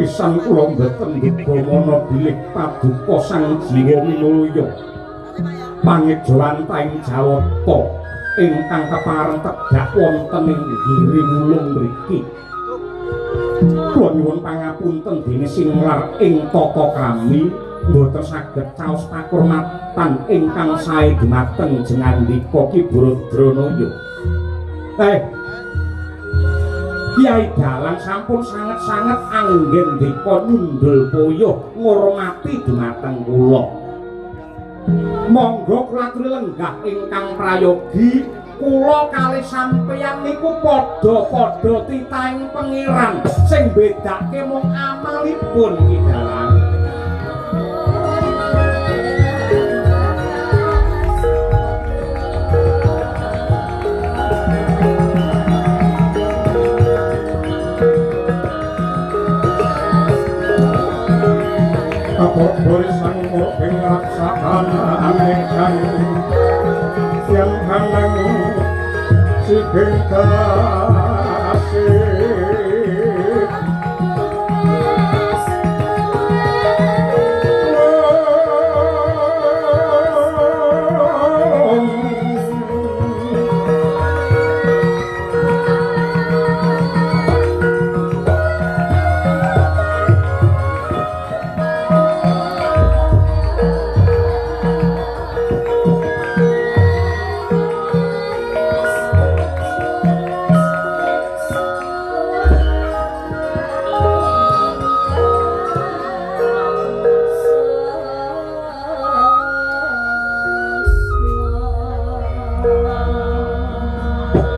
kawisan kula mboten nggamana bilih paduka sang jiwa minulya pangejawantahing Jawata ingkang kepareng tedhak wonten ing giri mulung mriki. Kula nyuwun pangapunten dene Singlar ing tata krami boten saged caos pakurmatan ingkang sae dumateng jengandika Ki Brodronaya. Kyai Dalang sampun sanget-sanget anggen dika nyundul puyuh ngurmati dumateng kula. Monggo kula aturi lenggah ingkang prayogi kula kalih sampeyan niku padha-padha titahing pangeran sing bedake mung amalipun Ki Dalang. Borisan moping raksakan anehkan siang hanang si bengkak